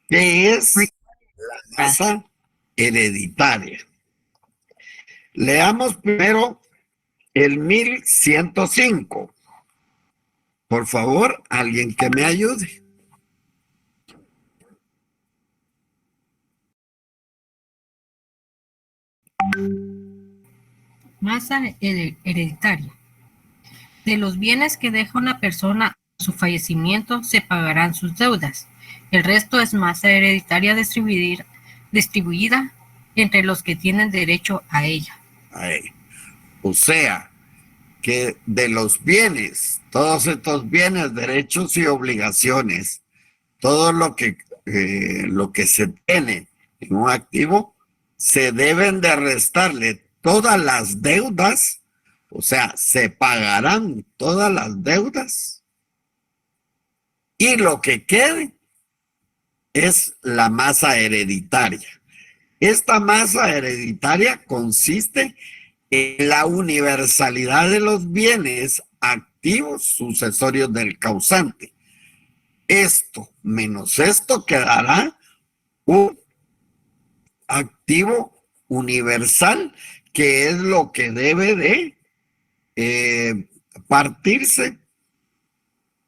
¿Qué es la masa hereditaria? Leamos primero el 1105. Por favor, alguien que me ayude. Masa hereditaria. De los bienes que deja una persona a su fallecimiento se pagarán sus deudas. El resto es masa hereditaria distribuida entre los que tienen derecho a ella. O sea, que de los bienes, todos estos bienes, derechos y obligaciones, todo lo que se tiene en un activo, se deben de restarle todas las deudas, o sea, se pagarán todas las deudas y lo que quede es la masa hereditaria. Esta masa hereditaria consiste en la universalidad de los bienes activos sucesorios del causante. Esto menos esto quedará un activo universal, que es lo que debe de partirse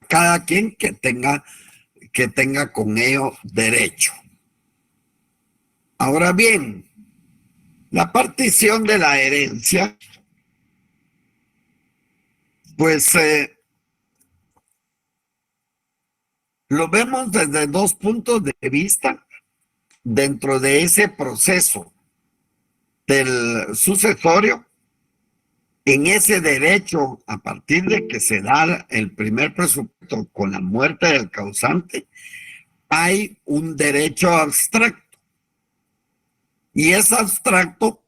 cada quien que tenga con ello derecho. Ahora bien, la partición de la herencia, pues lo vemos desde dos puntos de vista dentro de ese proceso del sucesorio. En ese derecho, a partir de que se da el primer presupuesto con la muerte del causante, hay un derecho abstracto. Y es abstracto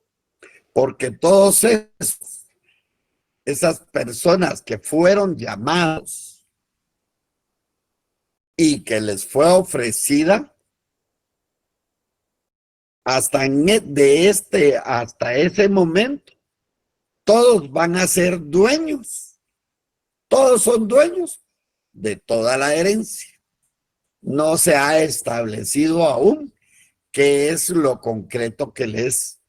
porque todos esas personas que fueron llamados y que les fue ofrecida hasta ese momento, todos van a ser dueños. Todos son dueños de toda la herencia. No se ha establecido aún qué es lo concreto que les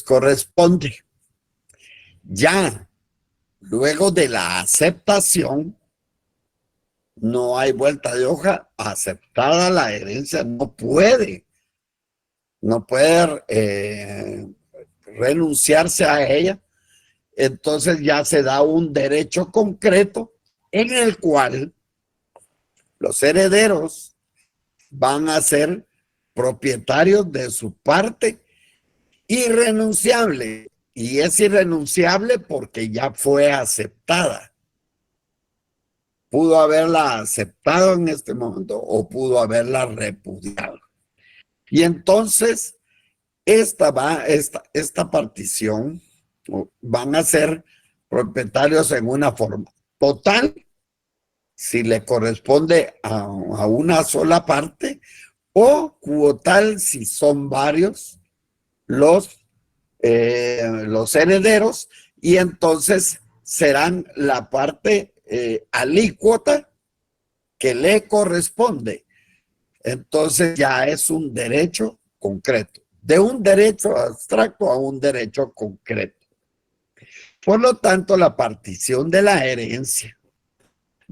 corresponde. Ya luego de la aceptación, no hay vuelta de hoja. Aceptada la herencia, no puede renunciarse a ella. Entonces ya se da un derecho concreto en el cual los herederos van a ser propietarios de su parte irrenunciable. Y es irrenunciable porque ya fue aceptada. Pudo haberla aceptado en este momento o pudo haberla repudiado. Y entonces esta partición van a ser propietarios en una forma total, si le corresponde a una sola parte, o cuotal si son varios los herederos, y entonces serán la parte alícuota que le corresponde. Entonces ya es un derecho concreto, de un derecho abstracto a un derecho concreto. Por lo tanto, la partición de la herencia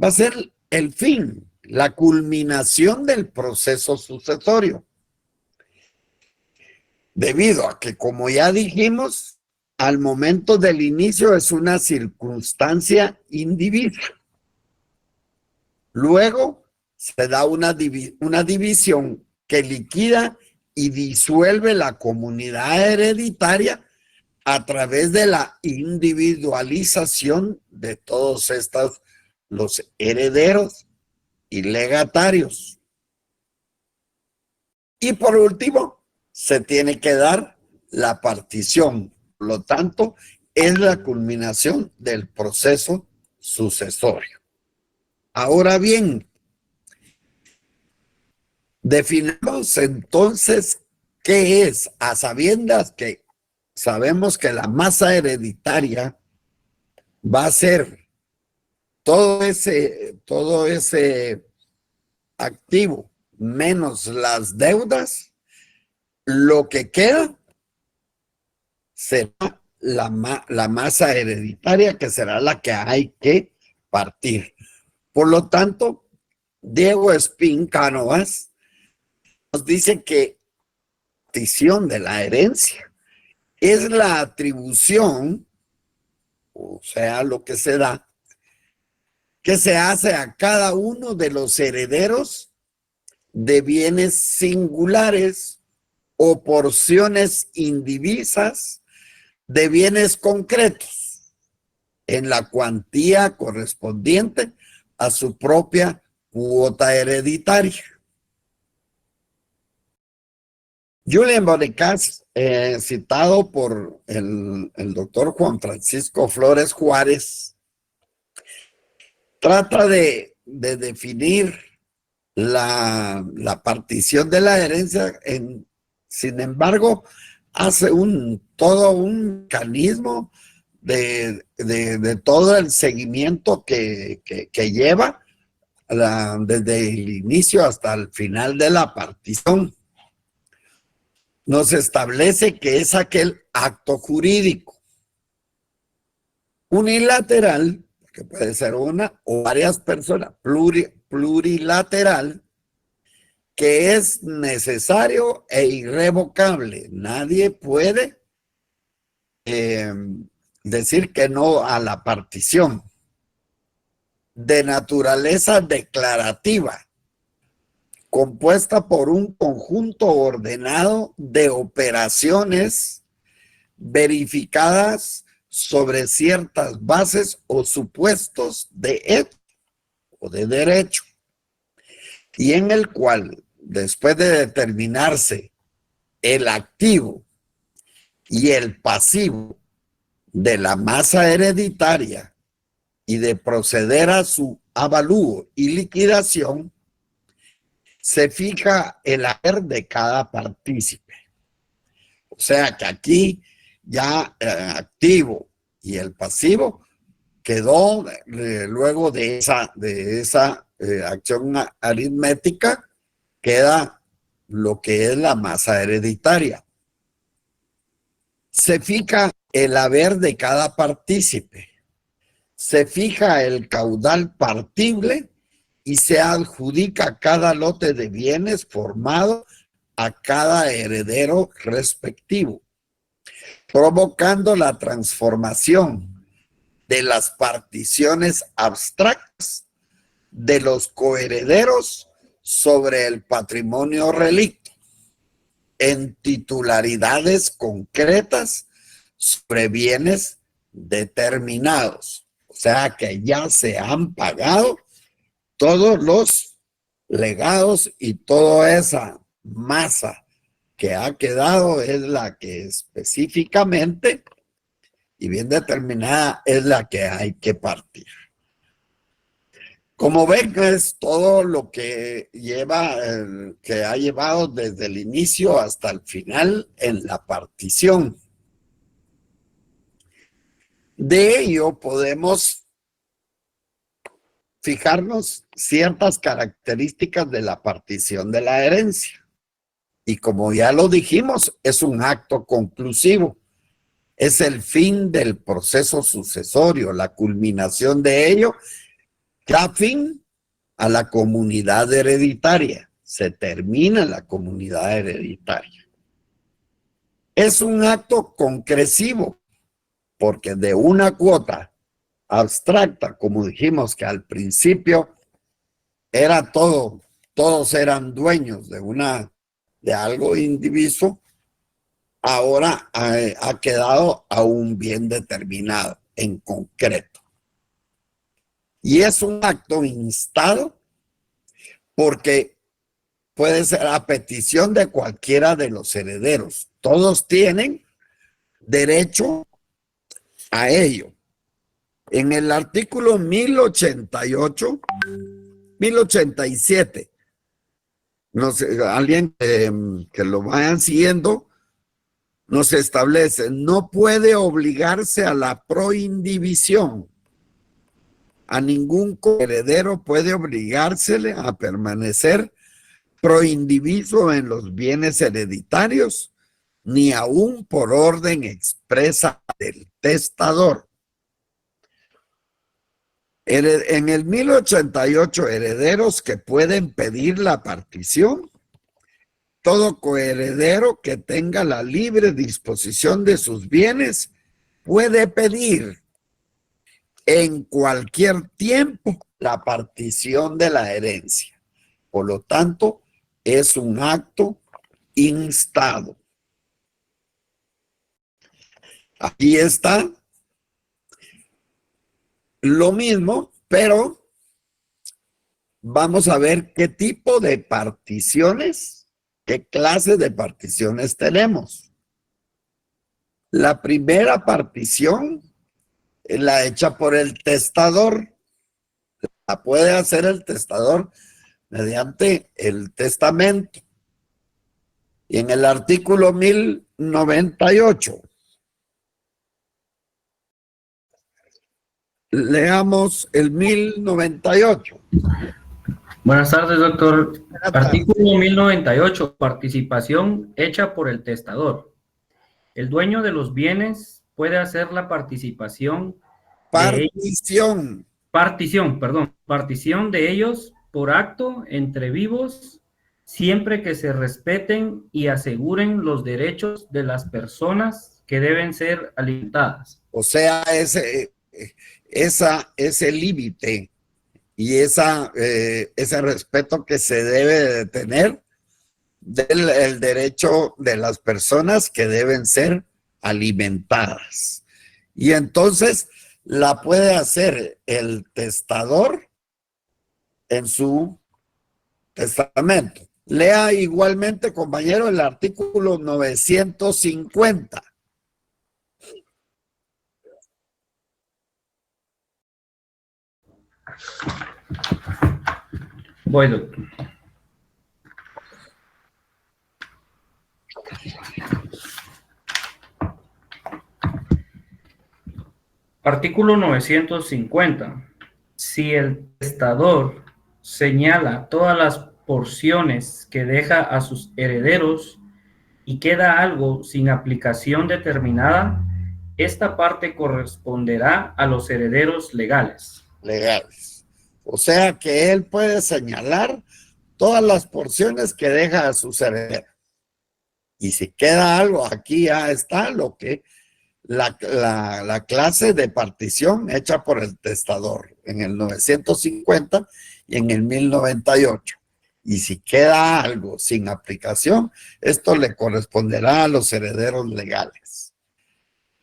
va a ser el fin, la culminación del proceso sucesorio. Debido a que, como ya dijimos, al momento del inicio es una circunstancia indivisa. Luego se da una división que liquida y disuelve la comunidad hereditaria a través de la individualización de todos los herederos y legatarios. Y por último, se tiene que dar la partición. Por lo tanto, es la culminación del proceso sucesorio. Ahora bien, definamos entonces qué es, a sabiendas que sabemos que la masa hereditaria va a ser todo ese activo menos las deudas, lo que queda será la masa hereditaria, que será la que hay que partir. Por lo tanto, Diego Espín Cánovas nos dice que la partición de la herencia es la atribución, o sea, lo que se da, que se hace a cada uno de los herederos de bienes singulares o porciones indivisas de bienes concretos en la cuantía correspondiente a su propia cuota hereditaria. Julian Bonecas, citado por el doctor Juan Francisco Flores Juárez, trata de definir la partición de la herencia, sin embargo, hace todo un mecanismo de todo el seguimiento que lleva desde el inicio hasta el final de la partición. Nos establece que es aquel acto jurídico unilateral, que puede ser una o varias personas, plurilateral, que es necesario e irrevocable. Nadie puede decir que no a la partición. De naturaleza declarativa, compuesta por un conjunto ordenado de operaciones verificadas sobre ciertas bases o supuestos de hecho o de derecho, y en el cual, después de determinarse el activo y el pasivo de la masa hereditaria y de proceder a su avalúo y liquidación, se fija el haber de cada partícipe. O sea que aquí ya el activo y el pasivo quedó luego de esa acción aritmética, queda lo que es la masa hereditaria. Se fija el haber de cada partícipe, se fija el caudal partible y se adjudica cada lote de bienes formado a cada heredero respectivo, provocando la transformación de las particiones abstractas de los coherederos sobre el patrimonio relicto en titularidades concretas sobre bienes determinados. O sea que ya se han pagado todos los legados y toda esa masa que ha quedado es la que específicamente y bien determinada es la que hay que partir. Como ven, es todo lo que que ha llevado desde el inicio hasta el final en la partición. De ello podemos fijarnos ciertas características de la partición de la herencia. Y como ya lo dijimos, es un acto conclusivo. Es el fin del proceso sucesorio, la culminación de ello, da fin a la comunidad hereditaria. Se termina la comunidad hereditaria. Es un acto concresivo, porque de una cuota abstracta, como dijimos que al principio era todos eran dueños de algo indiviso, ahora ha quedado a un bien determinado en concreto. Y es un acto instado porque puede ser a petición de cualquiera de los herederos. Todos tienen derecho a ello. En el artículo 1087, no sé, alguien que lo vayan siguiendo, nos establece, no puede obligarse a la proindivisión. A ningún coheredero puede obligársele a permanecer pro indiviso en los bienes hereditarios, ni aún por orden expresa del testador. En el 1088, herederos que pueden pedir la partición. Todo coheredero que tenga la libre disposición de sus bienes puede pedir en cualquier tiempo la partición de la herencia. Por lo tanto, es un acto instado. Aquí está lo mismo, pero vamos a ver qué tipo de particiones, qué clase de particiones tenemos. La primera partición es la hecha por el testador. La puede hacer el testador mediante el testamento. Y en el artículo 1098, leamos el 1098. Buenas tardes, doctor. Artículo 1098, participación hecha por el testador. El dueño de los bienes puede hacer la partición de ellos por acto entre vivos, siempre que se respeten y aseguren los derechos de las personas que deben ser alimentadas. O sea, ese límite y ese respeto que se debe de tener del derecho de las personas que deben ser alimentadas. Y entonces la puede hacer el testador en su testamento. Lea igualmente, compañero, el artículo 950. Voy, doctor. Artículo 950. Si el testador señala todas las porciones que deja a sus herederos y queda algo sin aplicación determinada, esta parte corresponderá a los herederos legales. O sea que él puede señalar todas las porciones que deja a sus herederos. Y si queda algo, aquí ya está lo que la clase de partición hecha por el testador en el 950 y en el 1098. Y si queda algo sin aplicación, esto le corresponderá a los herederos legales.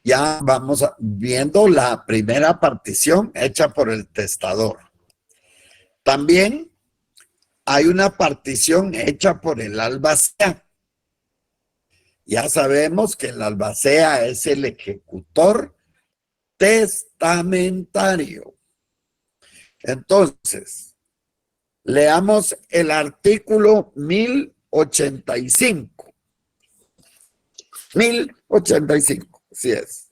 Ya vamos viendo la primera partición hecha por el testador. También hay una partición hecha por el albacea. Ya sabemos que el albacea es el ejecutor testamentario. Entonces, leamos el artículo 1085. 1085, así es.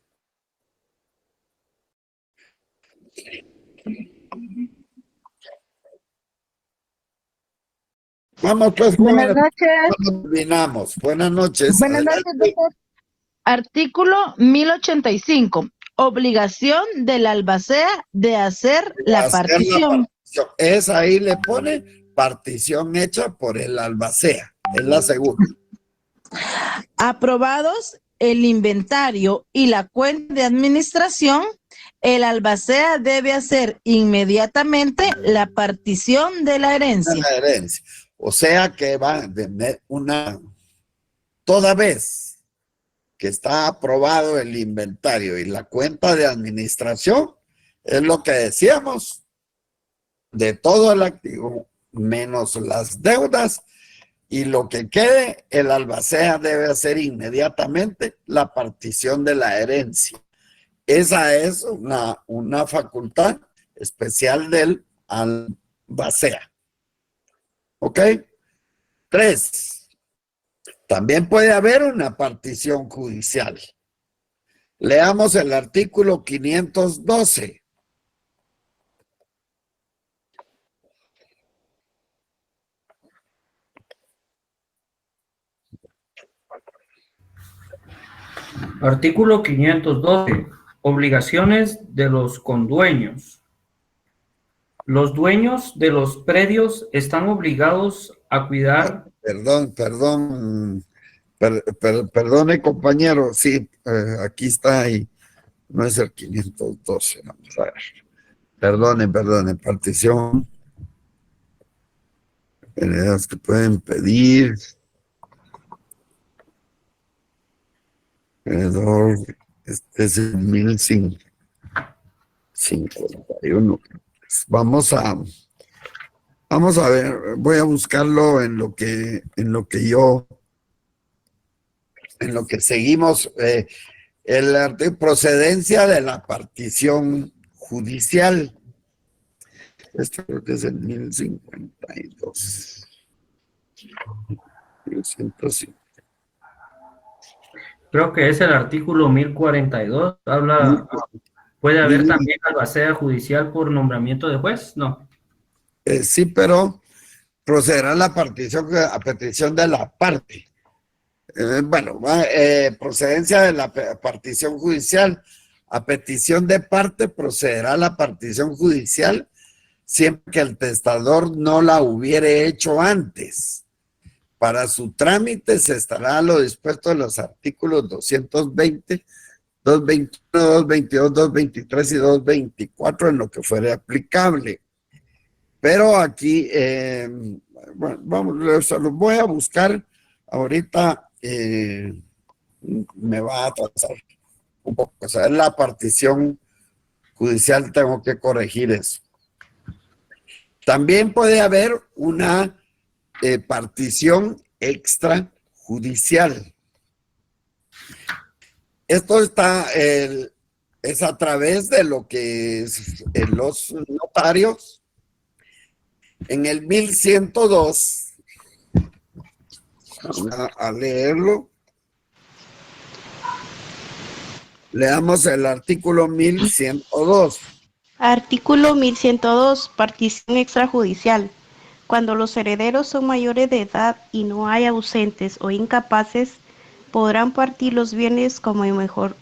Vamos pues. Buenas noches. Terminamos. Buenas noches. Buenas noches, doctor. Artículo 1085. Obligación del albacea de hacer la partición. Es ahí le pone partición hecha por el albacea. Es la segunda. Aprobados el inventario y la cuenta de administración, el albacea debe hacer inmediatamente la partición de la herencia. O sea que va toda vez que está aprobado el inventario y la cuenta de administración, es lo que decíamos, de todo el activo menos las deudas, y lo que quede, el albacea debe hacer inmediatamente la partición de la herencia. Esa es una facultad especial del albacea. ¿Ok? 3. También puede haber una partición judicial. Leamos el artículo 512. Artículo 512. Obligaciones de los condueños. Los dueños de los predios están obligados a cuidar. Perdone, compañero. Sí, aquí está ahí. No es el 512. Vamos a ver. Perdone. Partición. Heredas que pueden pedir. Este es el 1051. Vamos a ver, voy a buscarlo en lo que seguimos. Procedencia de la partición judicial. Esto creo que es el 1052. 1105. Creo que es el artículo 1042. ¿Puede haber también albacea judicial por nombramiento de juez? No. Sí, pero procederá la partición a petición de la parte. Procedencia de la partición judicial. A petición de parte procederá la partición judicial siempre que el testador no la hubiere hecho antes. Para su trámite se estará a lo dispuesto de los artículos 220, 221, 222, 223 y 224 en lo que fuere aplicable. Pero aquí, se los voy a buscar ahorita. Me va a atrasar un poco. O sea, en la partición judicial tengo que corregir eso. También puede haber una partición extrajudicial. Esto es a través de lo que es los notarios. En el 1102, vamos a leerlo. Leamos el artículo 1102. Artículo 1102. Partición extrajudicial. Cuando los herederos son mayores de edad y no hay ausentes o incapaces, podrán partir los bienes como mejor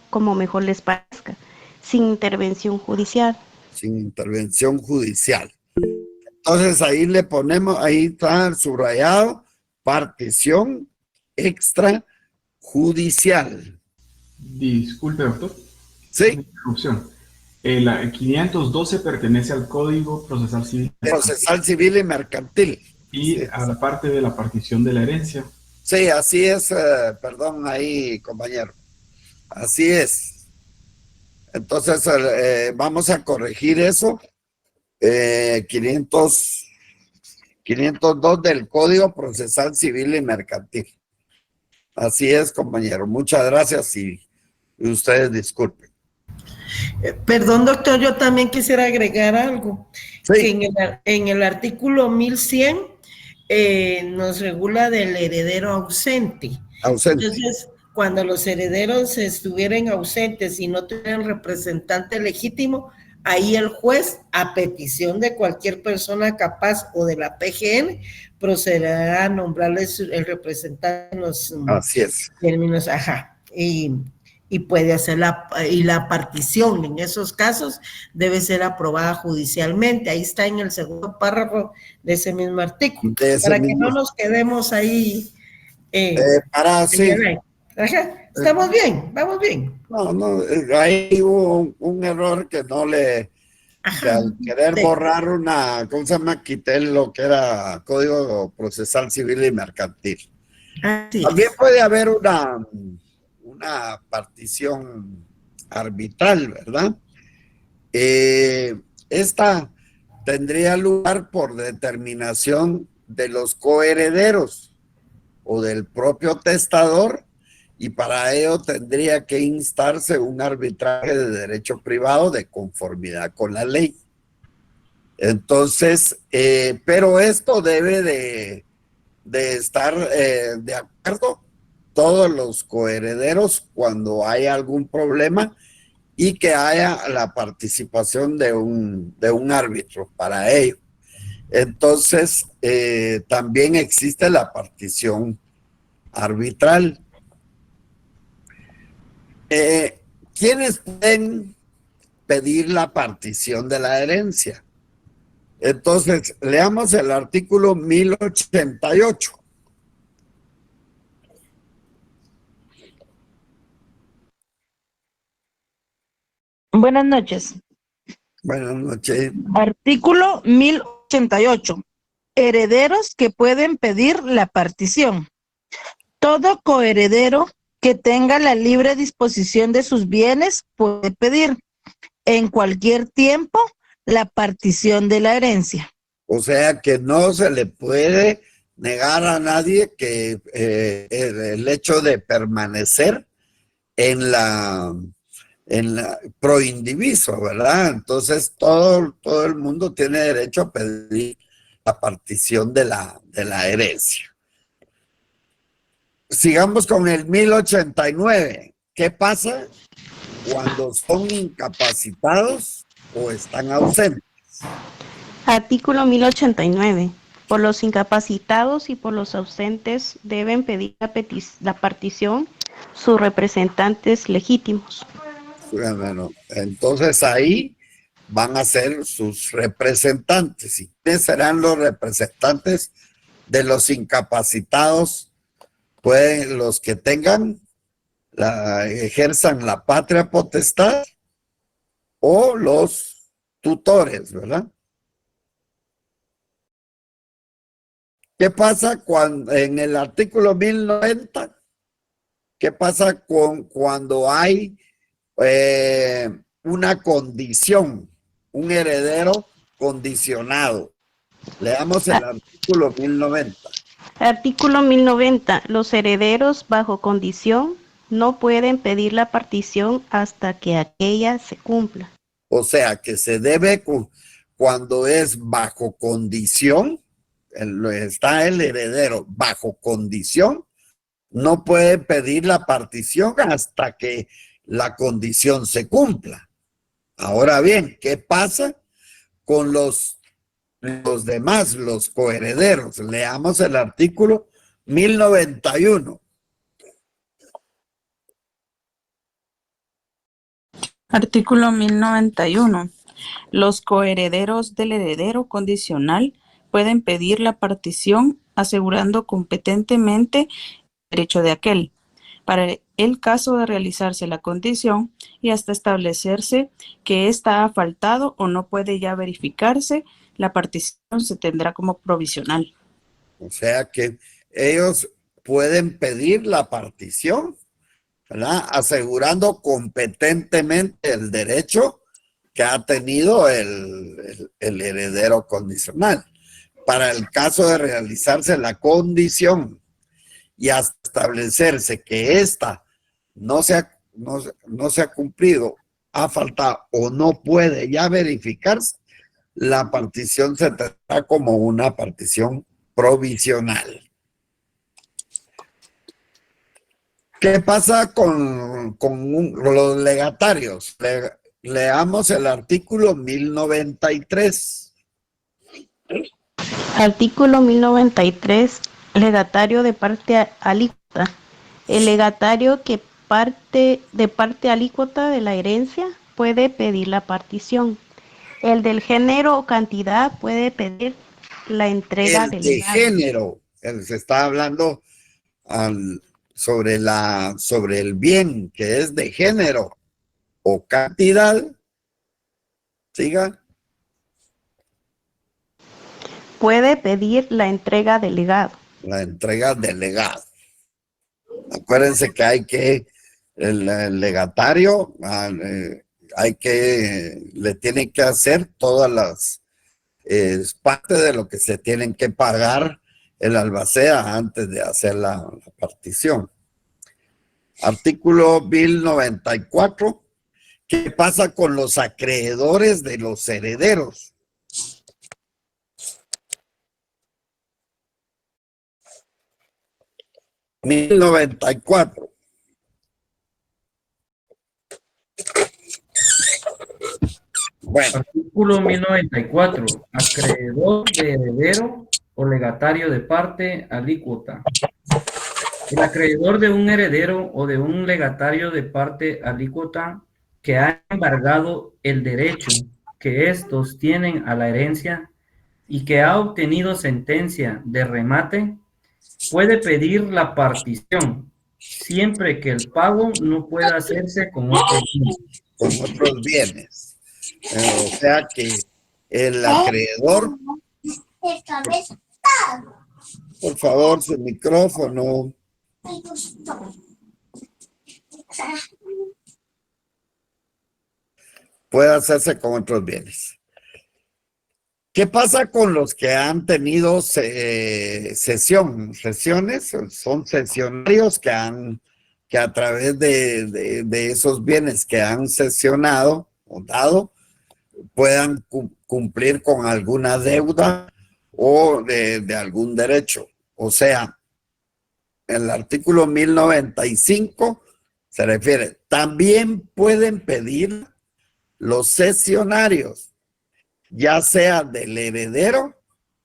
les parezca, sin intervención judicial. Sin intervención judicial. Entonces ahí le ponemos, ahí está subrayado, partición extrajudicial. Disculpe, doctor. Sí. Interrupción. El 512 pertenece al Código Procesal Civil. Procesal civil y mercantil. Y sí, a la parte de la partición de la herencia. Sí, así es, perdón ahí, compañero. Así es. Entonces, vamos a corregir eso. 502 del Código Procesal Civil y Mercantil. Así es, compañero. Muchas gracias y ustedes disculpen. Perdón, doctor, yo también quisiera agregar algo. Sí. Que en el artículo 1100 nos regula del heredero ausente. Entonces, cuando los herederos estuvieran ausentes y no tuvieran representante legítimo, ahí el juez, a petición de cualquier persona capaz o de la PGN, procederá a nombrarles el representante en los términos, y puede hacer la partición en esos casos debe ser aprobada judicialmente. Ahí está en el segundo párrafo de ese mismo artículo, para que no nos quedemos ahí. Estamos bien, vamos bien. No, ahí hubo un error que no le... al querer borrar ¿cómo se llama? Quité lo que era Código Procesal Civil y Mercantil. También puede haber una partición arbitral, ¿verdad? Esta tendría lugar por determinación de los coherederos o del propio testador, y para ello tendría que instarse un arbitraje de derecho privado de conformidad con la ley. Entonces, pero esto debe de estar de acuerdo todos los coherederos cuando haya algún problema y que haya la participación de un árbitro para ello. Entonces, también existe la partición arbitral. ¿Quiénes pueden pedir la partición de la herencia? Entonces, leamos el artículo 1088. Buenas noches. Buenas noches. Artículo 1088. Herederos que pueden pedir la partición. Todo coheredero que tenga la libre disposición de sus bienes puede pedir en cualquier tiempo la partición de la herencia. O sea que no se le puede negar a nadie que el hecho de permanecer en la proindiviso, ¿verdad? Entonces todo el mundo tiene derecho a pedir la partición de la herencia. Sigamos con el 1089. ¿Qué pasa cuando son incapacitados o están ausentes? Artículo 1089. Por los incapacitados y por los ausentes deben pedir la partición sus representantes legítimos. Bueno, entonces ahí van a ser sus representantes. ¿Y quiénes serán los representantes de los incapacitados? Pues los que ejerzan la patria potestad o los tutores, ¿verdad? ¿Qué pasa cuando en el artículo 1090? ¿Qué pasa cuando hay una condición, un heredero condicionado? Leamos el artículo 1090. Artículo 1090. Los herederos bajo condición no pueden pedir la partición hasta que aquella se cumpla. O sea, que se debe cuando es bajo condición, está el heredero bajo condición, no puede pedir la partición hasta que la condición se cumpla. Ahora bien, ¿qué pasa con los demás, los coherederos? Leamos el artículo 1091. Artículo 1091. Los coherederos del heredero condicional pueden pedir la partición asegurando competentemente el derecho de aquel, para el caso de realizarse la condición y hasta establecerse que ésta ha faltado o no puede ya verificarse, la partición se tendrá como provisional. O sea que ellos pueden pedir la partición, ¿verdad? Asegurando competentemente el derecho que ha tenido el heredero condicional. Para el caso de realizarse la condición y hasta establecerse que ésta no se ha cumplido, ha faltado o no puede ya verificarse, la partición se trata como una partición provisional. ¿Qué pasa con los legatarios? Leamos el artículo 1093. Artículo 1093. Legatario de parte alícuota. El legatario que de parte alícuota de la herencia puede pedir la partición. El del género o cantidad puede pedir la entrega del legado. El de género, se está hablando sobre el bien que es de género o cantidad. Siga. Puede pedir la entrega del legado. La entrega del legado. Acuérdense que el legatario le tiene que hacer todas las parte de lo que se tienen que pagar el albacea antes de hacer la partición. Artículo 1094. ¿Qué pasa con los acreedores de los herederos? (1094). Bueno. Artículo 1094. Acreedor de heredero o legatario de parte alícuota. El acreedor de un heredero o de un legatario de parte alícuota que ha embargado el derecho que éstos tienen a la herencia y que ha obtenido sentencia de remate, puede pedir la partición, siempre que el pago no pueda hacerse con otros bienes. Con otros bienes. O sea que el acreedor, por favor, su micrófono. Puede hacerse con otros bienes. ¿Qué pasa con los que han tenido sesiones? Son sesionarios que a través de esos bienes que han sesionado o dado, puedan cumplir con alguna deuda o de algún derecho. O sea, el artículo 1095 se refiere, también pueden pedir los sesionarios, ya sea del heredero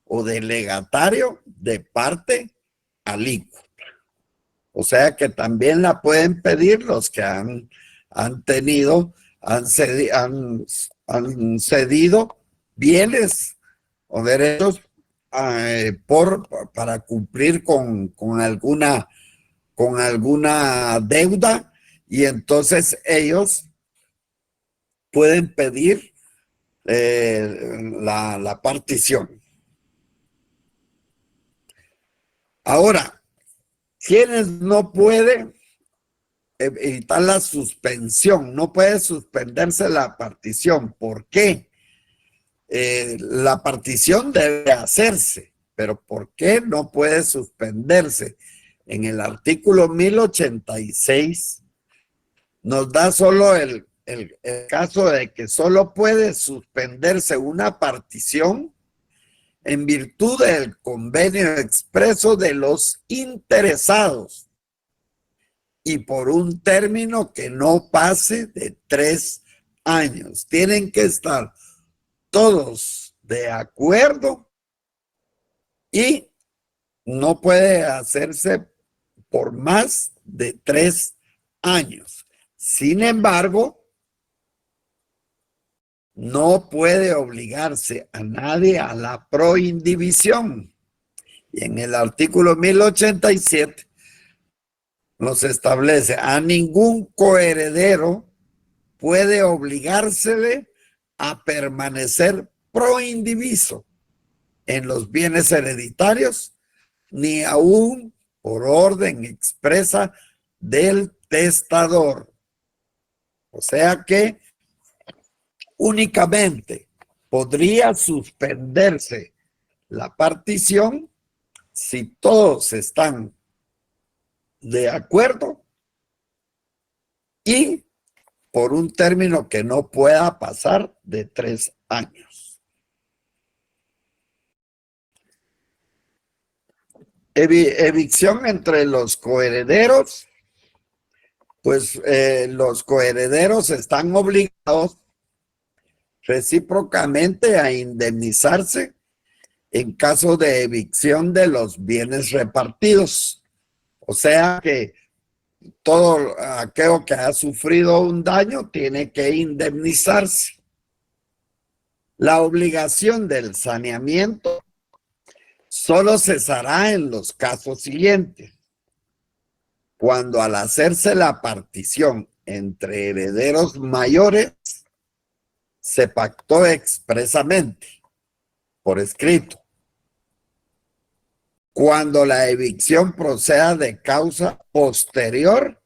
o del legatario de parte alícuota. O sea que también la pueden pedir los que han cedido bienes o derechos para cumplir con alguna deuda, y entonces ellos pueden pedir la partición. Ahora, quienes no pueden evitar la suspensión, no puede suspenderse la partición. ¿Por qué? La partición debe hacerse, pero ¿por qué no puede suspenderse? En el artículo 1086 nos da solo el caso de que solo puede suspenderse una partición en virtud del convenio expreso de los interesados y por un término que no pase de 3 años. Tienen que estar todos de acuerdo y no puede hacerse por más de 3 años. Sin embargo, no puede obligarse a nadie a la proindivisión. Y en el artículo 1087 nos establece, a ningún coheredero puede obligársele a permanecer proindiviso en los bienes hereditarios, ni aún por orden expresa del testador. O sea que únicamente podría suspenderse la partición si todos están de acuerdo y por un término que no pueda pasar de 3 años. Evicción entre los coherederos. Pues los coherederos están obligados recíprocamente a indemnizarse en caso de evicción de los bienes repartidos. O sea que todo aquello que ha sufrido un daño tiene que indemnizarse. La obligación del saneamiento solo cesará en los casos siguientes: cuando al hacerse la partición entre herederos mayores se pactó expresamente por escrito, cuando la evicción proceda de causa posterior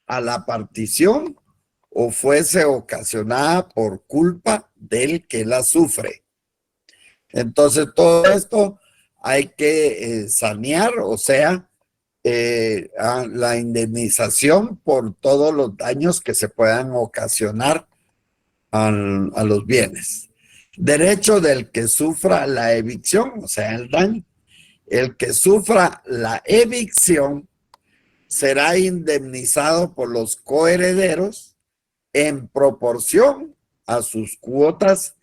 a la partición o fuese ocasionada por culpa del que la sufre. Entonces todo esto hay que sanear, o sea, la indemnización por todos los daños que se puedan ocasionar a los bienes. Derecho del que sufra la evicción, o sea, el daño. El que sufra la evicción será indemnizado por los coherederos en proporción a sus cuotas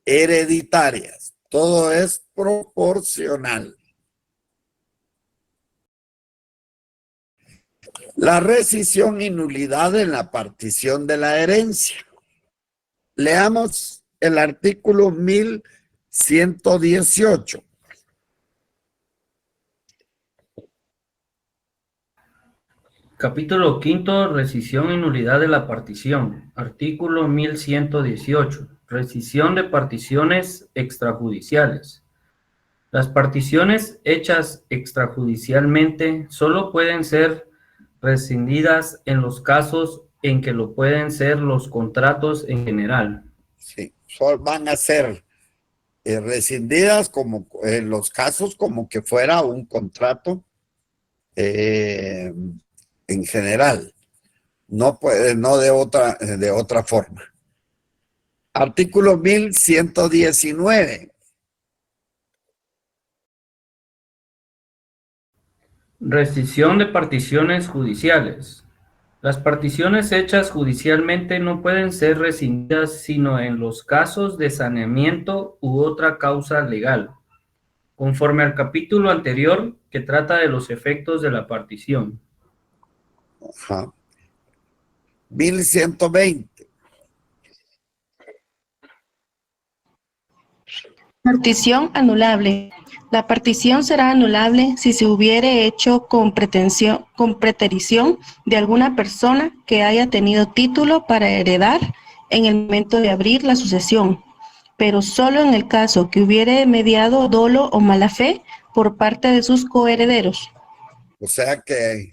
hereditarias. Todo es proporcional. La rescisión y nulidad en la partición de la herencia. Leamos el artículo 1118. Capítulo quinto, rescisión y nulidad de la partición. Artículo 1118. Rescisión de particiones extrajudiciales. Las particiones hechas extrajudicialmente solo pueden ser rescindidas en los casos en que lo pueden ser los contratos en general. Sí, van a ser rescindidas como en los casos como que fuera un contrato en general, no de otra forma. Artículo 1119. Rescisión de particiones judiciales. Las particiones hechas judicialmente no pueden ser rescindidas sino en los casos de saneamiento u otra causa legal, conforme al capítulo anterior que trata de los efectos de la partición. Ajá. 1120. Partición anulable. La partición será anulable si se hubiere hecho con preterición de alguna persona que haya tenido título para heredar en el momento de abrir la sucesión, pero solo en el caso que hubiere mediado dolo o mala fe por parte de sus coherederos. O sea que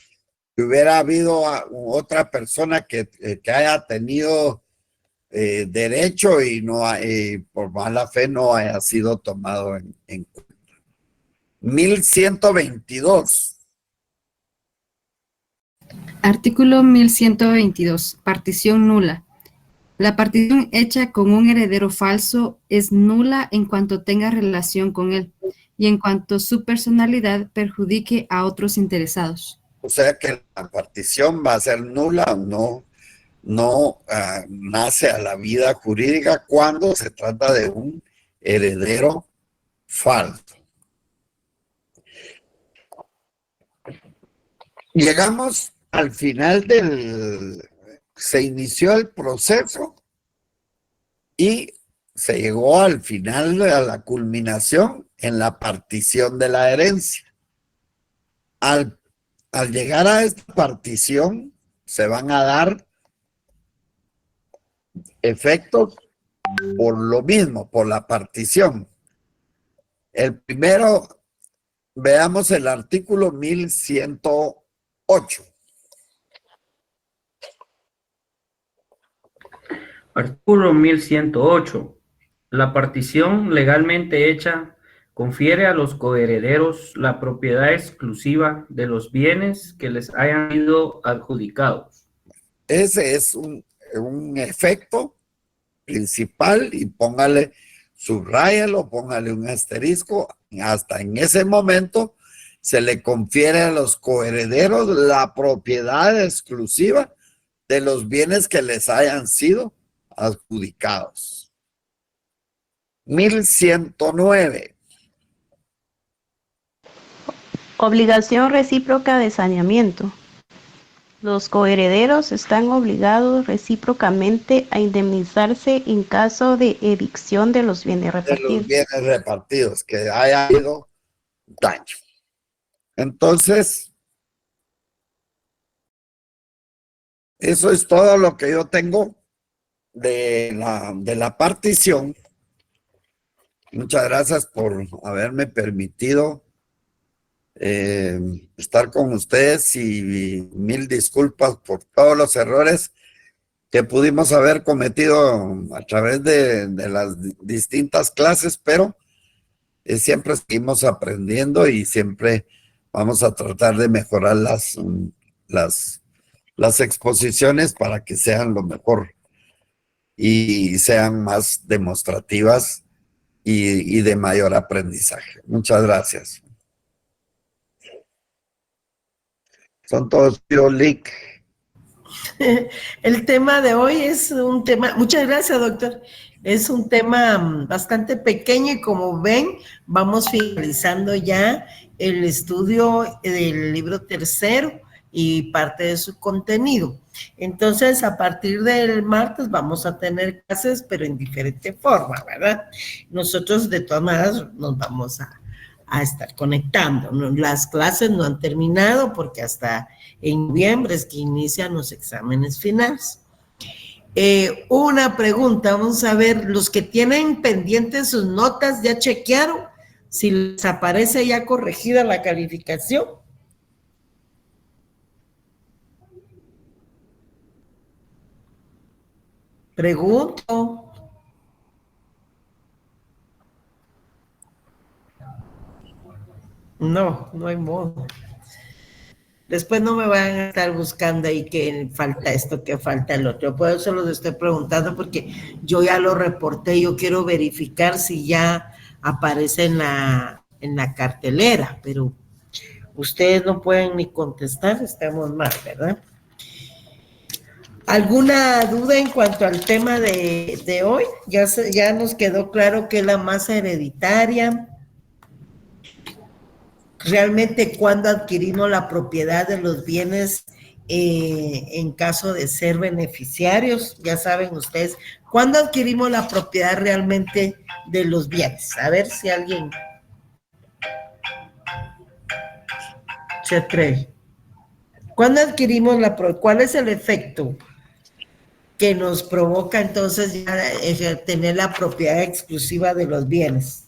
hubiera habido otra persona que haya tenido derecho y no por mala fe no haya sido tomado en cuenta. 1122. Artículo 1122. Partición nula. La partición hecha con un heredero falso es nula en cuanto tenga relación con él y en cuanto su personalidad perjudique a otros interesados. O sea que la partición va a ser nula, no nace a la vida jurídica cuando se trata de un heredero falso. Llegamos al final se inició el proceso y se llegó al final, a la culminación en la partición de la herencia. Al llegar a esta partición se van a dar efectos por lo mismo, por la partición. El primero, veamos el artículo 1108. Artículo 1108. La partición legalmente hecha confiere a los coherederos la propiedad exclusiva de los bienes que les hayan sido adjudicados. Ese es un efecto principal y póngale, subráyalo, póngale un asterisco. Hasta en ese momento se le confiere a los coherederos la propiedad exclusiva de los bienes que les hayan sido adjudicados. 1109. Obligación recíproca de saneamiento. Los coherederos están obligados recíprocamente a indemnizarse en caso de evicción de los bienes repartidos. De los bienes repartidos, que haya habido daño. Entonces, eso es todo lo que yo tengo de la partición. Muchas gracias por haberme permitido estar con ustedes y mil disculpas por todos los errores que pudimos haber cometido a través de las distintas clases, pero siempre seguimos aprendiendo y siempre vamos a tratar de mejorar las exposiciones para que sean lo mejor y sean más demostrativas y de mayor aprendizaje. Muchas gracias. Son todos Lick. El tema de hoy es un tema, muchas gracias, doctor. Es un tema bastante pequeño y como ven, vamos finalizando ya el estudio del libro tercero y parte de su contenido. Entonces, a partir del martes vamos a tener clases, pero en diferente forma, ¿verdad? Nosotros, de todas maneras, nos vamos a estar conectando. Las clases no han terminado porque hasta en noviembre es que inician los exámenes finales. Una pregunta, vamos a ver, los que tienen pendientes sus notas, ¿ya chequearon si les aparece ya corregida la calificación? Pregunto. No, no hay modo. Después no me van a estar buscando ahí que falta esto, que falta el otro. Por eso los estoy preguntando, porque yo ya lo reporté. Yo quiero verificar si ya aparece en la cartelera, pero ustedes no pueden ni contestar, estamos mal, ¿verdad? ¿Alguna duda en cuanto al tema de hoy? Ya nos quedó claro que es la masa hereditaria. Realmente, ¿cuándo adquirimos la propiedad de los bienes en caso de ser beneficiarios? Ya saben ustedes, ¿cuándo adquirimos la propiedad realmente de los bienes? A ver si alguien se atreve. ¿Cuándo adquirimos cuál es el efecto que nos provoca entonces ya tener la propiedad exclusiva de los bienes?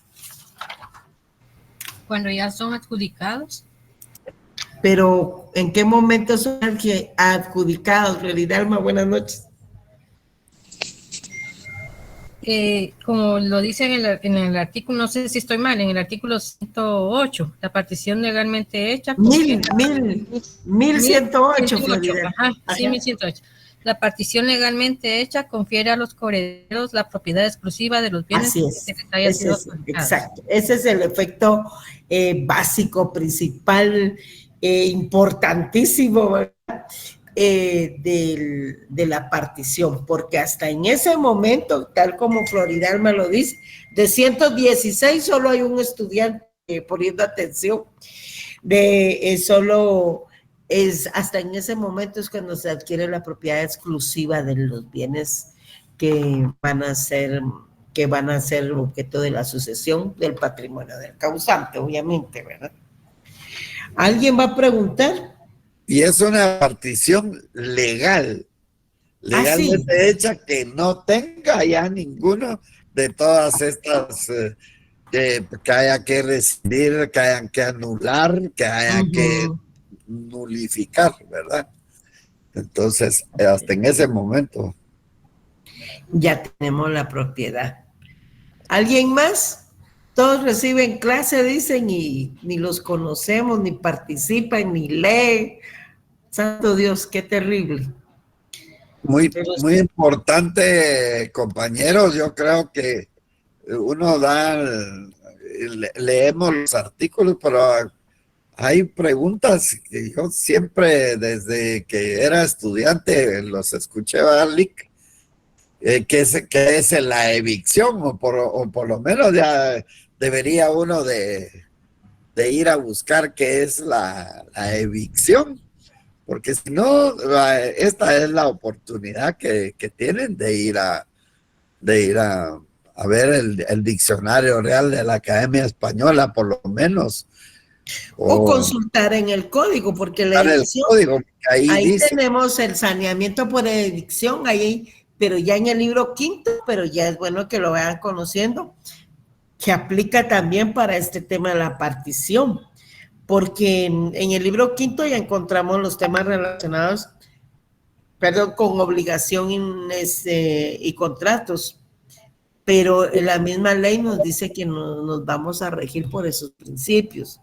Cuando ya son adjudicados. Pero, ¿en qué momento son adjudicados? Realidad, buenas noches. Como lo dice en el artículo, no sé si estoy mal, en el artículo 108, la partición legalmente hecha. 1108, Florida. Ajá, sí, 1108. La partición legalmente hecha confiere a los coherederos la propiedad exclusiva de los bienes. Así es. Exacto. Ese es el efecto básico, principal, importantísimo, ¿verdad? De la partición, porque hasta en ese momento, tal como Floridalma lo dice, de 116 solo hay un estudiante poniendo atención, hasta en ese momento es cuando se adquiere la propiedad exclusiva de los bienes que van a ser objeto de la sucesión del patrimonio del causante, obviamente, ¿verdad? ¿Alguien va a preguntar? Y es una partición legalmente hecha, que no tenga ya ninguno de todas estas que haya que rescindir, que hayan que anular, que haya que nulificar, ¿verdad? Entonces, hasta en ese momento ya tenemos la propiedad. ¿Alguien más? Todos reciben clase, dicen, y ni los conocemos, ni participan, ni leen. Santo Dios, qué terrible. Muy importante, compañeros. Yo creo que uno leemos los artículos, pero hay preguntas que yo siempre, desde que era estudiante, los escuché darle. ¿Qué es la evicción? O por lo menos ya debería uno de ir a buscar qué es la evicción, porque si no, esta es la oportunidad que tienen de ir a ver el diccionario real de la Academia Española, por lo menos. O consultar en el código, porque la evicción, ahí tenemos el saneamiento por evicción, ahí, pero ya en el libro quinto, pero ya es bueno que lo vayan conociendo, que aplica también para este tema de la partición, porque en el libro quinto ya encontramos los temas relacionados, con obligación y contratos, pero la misma ley nos dice que nos vamos a regir por esos principios.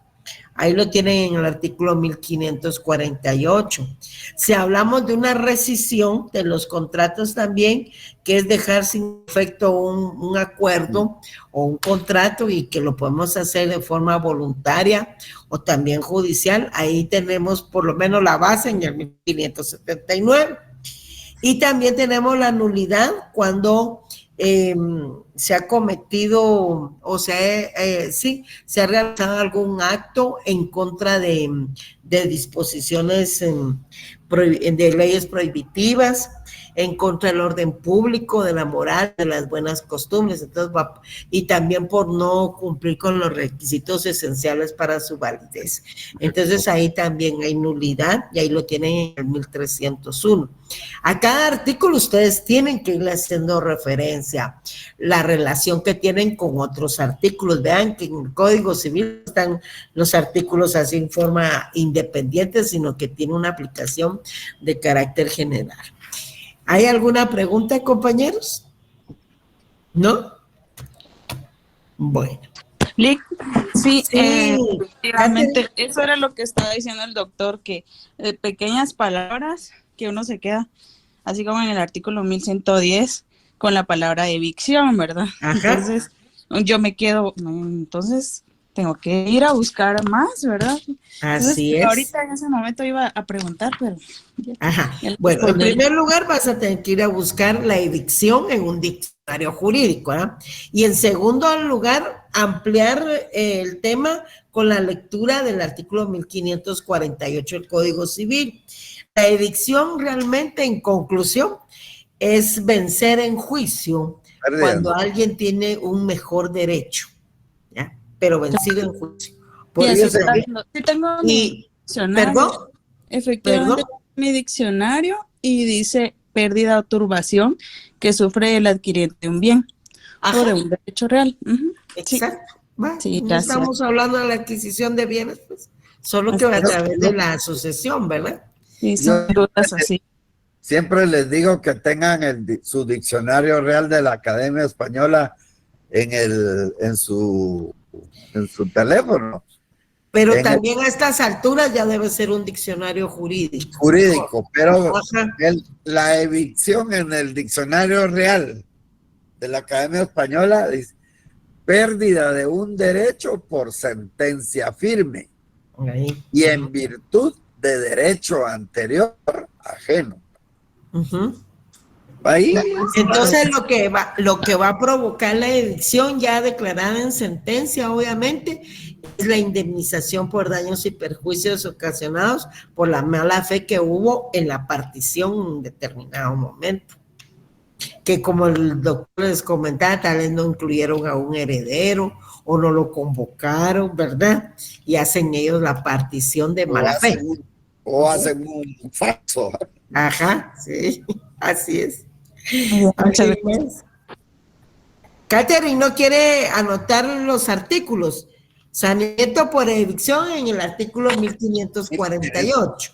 Ahí lo tienen en el artículo 1548. Si hablamos de una rescisión de los contratos también, que es dejar sin efecto un acuerdo o un contrato, y que lo podemos hacer de forma voluntaria o también judicial, ahí tenemos por lo menos la base en el 1579. Y también tenemos la nulidad cuando se ha cometido o sí, se ha realizado algún acto en contra de disposiciones de leyes prohibitivas, en contra del orden público, de la moral, de las buenas costumbres, entonces y también por no cumplir con los requisitos esenciales para su validez. Entonces ahí también hay nulidad y ahí lo tienen en el 1301. A cada artículo ustedes tienen que ir haciendo referencia, la relación que tienen con otros artículos. Vean que en el Código Civil están los artículos así en forma independiente, sino que tiene una aplicación de carácter general. ¿Hay alguna pregunta, compañeros? ¿No? Bueno. Sí, efectivamente, eso era lo que estaba diciendo el doctor, que pequeñas palabras que uno se queda, así como en el artículo 1110, con la palabra evicción, ¿verdad? Ajá. Entonces, yo me quedo, entonces tengo que ir a buscar más, ¿verdad? Así es. Ahorita en ese momento iba a preguntar, pero... Ajá. Bueno, en primer lugar vas a tener que ir a buscar la evicción en un diccionario jurídico, ¿verdad? Y en segundo lugar, ampliar el tema con la lectura del artículo 1548 del Código Civil. La evicción realmente, en conclusión, es vencer en juicio cuando alguien tiene un mejor derecho, ¿ya? Pero vencido en juicio. Sí, tengo mi diccionario. ¿Perdón? Efectivamente, mi diccionario, y dice pérdida o turbación que sufre el adquiriente de un bien. Ajá. O de un derecho real. Exacto. Sí, no estamos hablando de la adquisición de bienes, pues, solo que a través de la asociación, ¿verdad? Sí, son dudas así. Siempre les digo que tengan su diccionario real de la Academia Española en su teléfono. Pero también a estas alturas ya debe ser un diccionario jurídico. Jurídico, pero la evicción en el diccionario real de la Academia Española dice pérdida de un derecho por sentencia firme y en virtud de derecho anterior ajeno. Ahí. Entonces lo que va a provocar la evicción ya declarada en sentencia, obviamente, es la indemnización por daños y perjuicios ocasionados por la mala fe que hubo en la partición en un determinado momento. Que como el doctor les comentaba, tal vez no incluyeron a un heredero o no lo convocaron, ¿verdad? Y hacen ellos la partición de mala fe. O hacen un falso. Ajá, sí, así es. Catherine no quiere anotar los artículos. Saneamiento por evicción en el artículo 1548.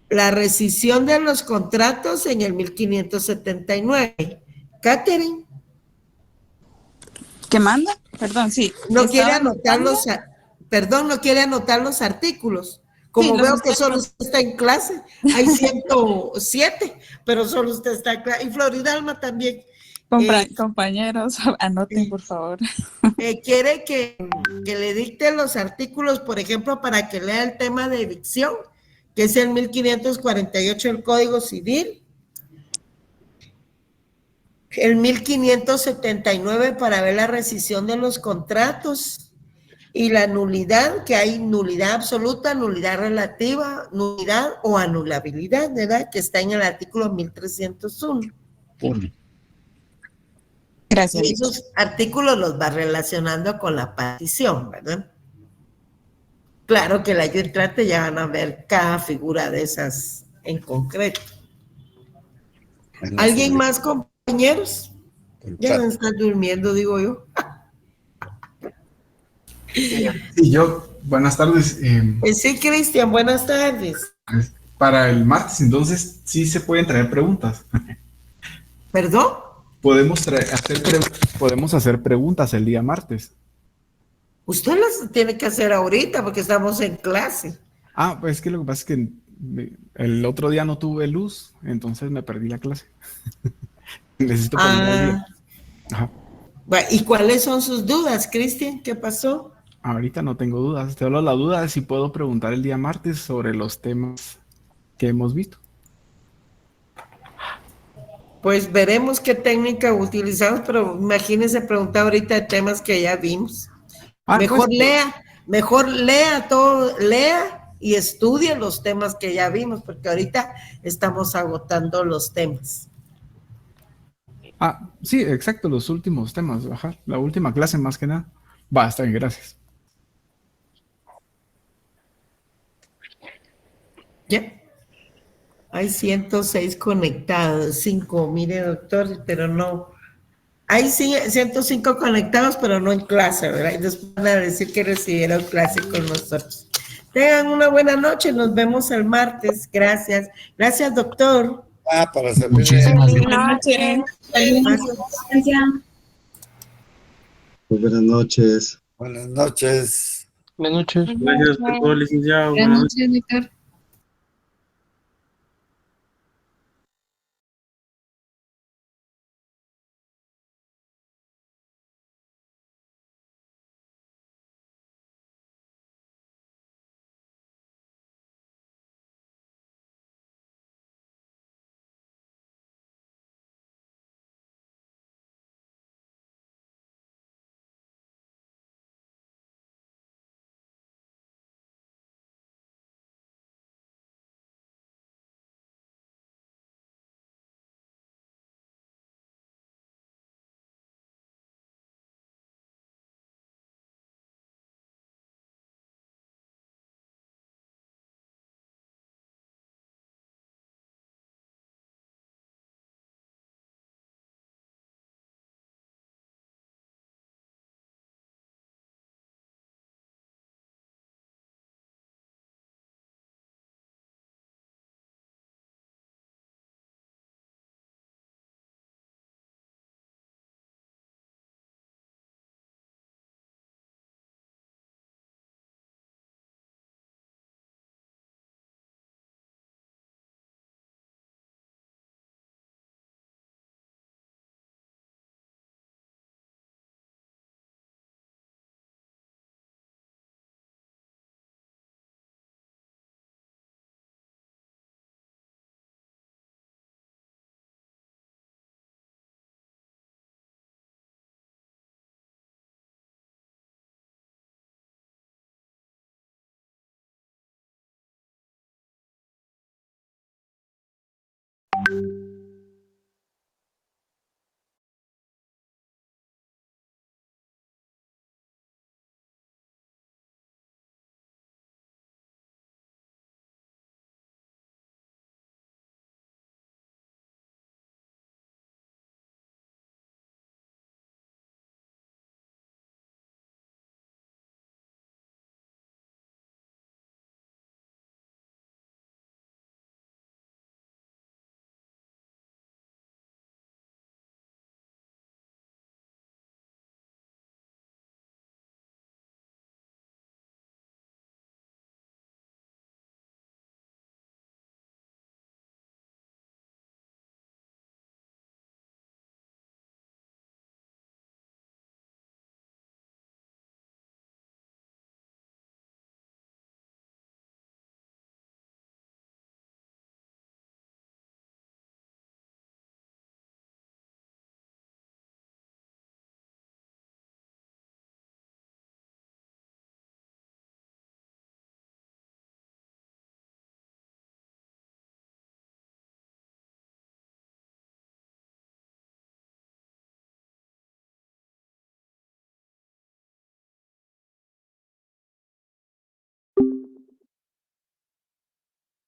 La rescisión de los contratos en el 1579. Catherine. ¿Qué manda? Perdón, sí. No quiere anotar no quiere anotar los artículos. Como sí, veo que solo usted está en clase, hay 107, pero solo usted está en clase. Y Floridalma también. Compañeros, anoten, por favor. Quiere que le dicte los artículos, por ejemplo, para que lea el tema de evicción, que es el 1548 del Código Civil, el 1579 para ver la rescisión de los contratos, y la nulidad, que hay nulidad absoluta, nulidad relativa, nulidad o anulabilidad, ¿verdad? Que está en el artículo 1301. Gracias. Y esos artículos los va relacionando con la partición, ¿verdad? Claro que el año entrante ya van a ver cada figura de esas en concreto. ¿Alguien más, compañeros? Ya no están durmiendo, digo yo. Sí, yo, buenas tardes. Sí, Cristian, buenas tardes. Para el martes, entonces, sí se pueden traer preguntas. ¿Perdón? Podemos hacer preguntas el día martes. Usted las tiene que hacer ahorita porque estamos en clase. Pues es que lo que pasa es que el otro día no tuve luz, entonces me perdí la clase. Necesito poner el día. Ajá. ¿Y cuáles son sus dudas, Cristian? ¿Qué pasó? Ahorita no tengo dudas. Solo la duda es si puedo preguntar el día martes sobre los temas que hemos visto. Pues veremos qué técnica utilizamos, pero imagínense preguntar ahorita de temas que ya vimos. Mejor lea todo, lea y estudie los temas que ya vimos, porque ahorita estamos agotando los temas. Sí, exacto, los últimos temas, ajá, la última clase más que nada. Va, está bien, gracias. Ya. Hay 106 conectados, 5, mire doctor, pero no. Hay 105 conectados, pero no en clase, ¿verdad? Y después van a decir que recibieron clase con nosotros. Tengan una buena noche, nos vemos el martes. Gracias. Gracias, doctor. Para servirle. Muchísimas Buenas noches. Buenas noches. Buenas noches. Buenas noches. Gracias por todo, licenciado. Buenas noches, Víctor.